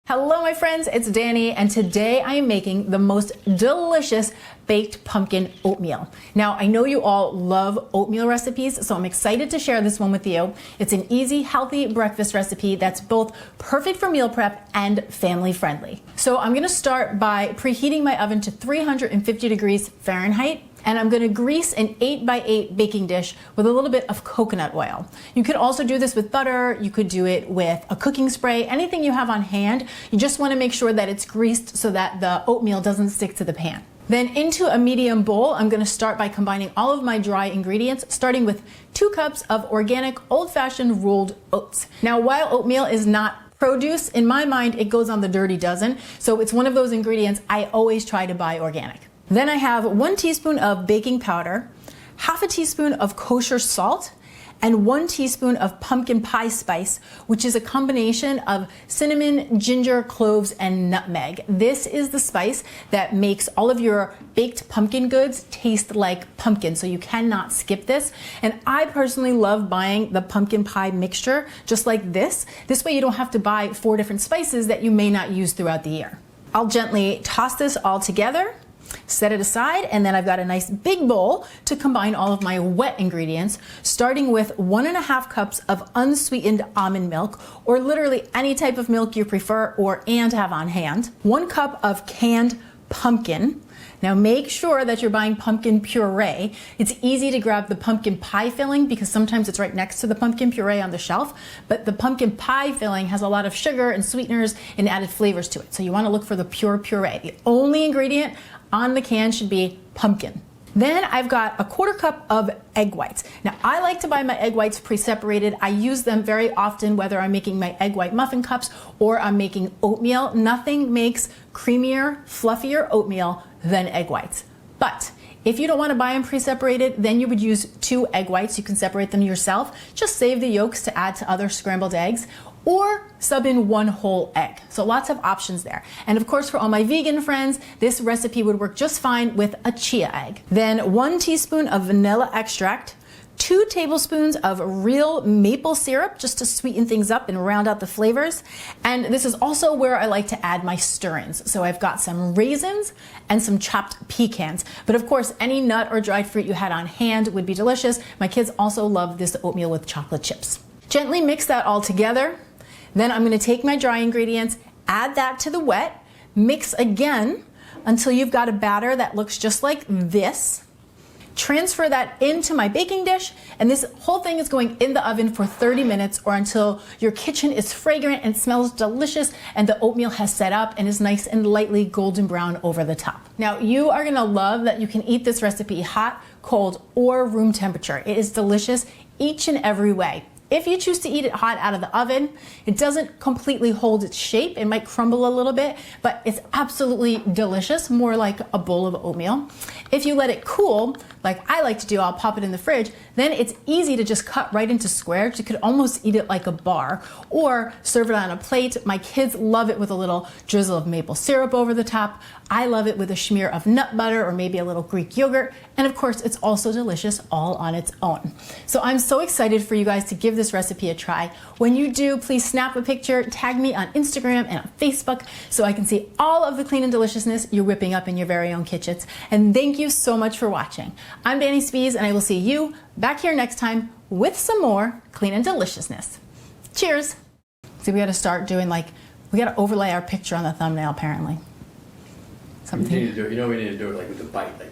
Hello my friends, it's Danny, and today I am making the most delicious baked pumpkin oatmeal. Now I know you all love oatmeal recipes, so I'm excited to share this one with you. It's an easy, healthy breakfast recipe that's both perfect for meal prep and family friendly. So I'm gonna start by preheating my oven to 350 degrees Fahrenheit. And I'm going to grease an 8x8 baking dish with a little bit of coconut oil. You could also do this with butter, you could do it with a cooking spray, anything you have on hand. You just want to make sure that it's greased so that the oatmeal doesn't stick to the pan. Then into a medium bowl, I'm going to start by combining all of my dry ingredients, starting with 2 cups of organic old-fashioned rolled oats. Now, while oatmeal is not produce, in my mind, it goes on the dirty dozen. So it's one of those ingredients I always try to buy organic. Then I have 1 teaspoon of baking powder, half a teaspoon of kosher salt, and 1 teaspoon of pumpkin pie spice, which is a combination of cinnamon, ginger, cloves, and nutmeg. This is the spice that makes all of your baked pumpkin goods taste like pumpkin, so you cannot skip this. And I personally love buying the pumpkin pie mixture just like this. This way you don't have to buy 4 different spices that you may not use throughout the year. I'll gently toss this all together, set it aside, and then I've got a nice big bowl to combine all of my wet ingredients, starting with 1.5 cups of unsweetened almond milk, or literally any type of milk you prefer and have on hand, 1 cup of canned pumpkin. Now make sure that you're buying pumpkin puree. It's easy to grab the pumpkin pie filling because sometimes it's right next to the pumpkin puree on the shelf, but the pumpkin pie filling has a lot of sugar and sweeteners and added flavors to it. So you want to look for the pure puree. The only ingredient on the can should be pumpkin. Then I've got a 1/4 cup of egg whites. Now I like to buy my egg whites pre-separated. I use them very often whether I'm making my egg white muffin cups or I'm making oatmeal. Nothing makes creamier, fluffier oatmeal than egg whites. But if you don't want to buy them pre-separated, then you would use 2 egg whites. You can separate them yourself. Just save the yolks to add to other scrambled eggs, or sub in 1 whole egg. So lots of options there. And of course, for all my vegan friends, this recipe would work just fine with a chia egg. Then 1 teaspoon of vanilla extract, 2 tablespoons of real maple syrup just to sweeten things up and round out the flavors. And this is also where I like to add my stir-ins. So I've got some raisins and some chopped pecans. But of course, any nut or dried fruit you had on hand would be delicious. My kids also love this oatmeal with chocolate chips. Gently mix that all together. Then I'm going to take my dry ingredients, add that to the wet, mix again until you've got a batter that looks just like this. Transfer that into my baking dish, and this whole thing is going in the oven for 30 minutes or until your kitchen is fragrant and smells delicious and the oatmeal has set up and is nice and lightly golden brown over the top. Now you are gonna love that you can eat this recipe hot, cold, or room temperature. It is delicious each and every way. If you choose to eat it hot out of the oven, it doesn't completely hold its shape. It might crumble a little bit, but it's absolutely delicious, more like a bowl of oatmeal. If you let it cool, like I like to do, I'll pop it in the fridge, then it's easy to just cut right into squares. You could almost eat it like a bar or serve it on a plate. My kids love it with a little drizzle of maple syrup over the top. I love it with a smear of nut butter or maybe a little Greek yogurt. And of course, it's also delicious all on its own. So I'm so excited for you guys to give this recipe a try. When you do, please snap a picture, tag me on Instagram and on Facebook so I can see all of the clean and deliciousness you're whipping up in your very own kitchens. And thank you so much for watching. I'm Danny Spies, and I will see you back here next time with some more clean and deliciousness. Cheers. See, we got to start doing we got to overlay our picture on the thumbnail apparently. You need to do it. You know we need to do it like with the bite, like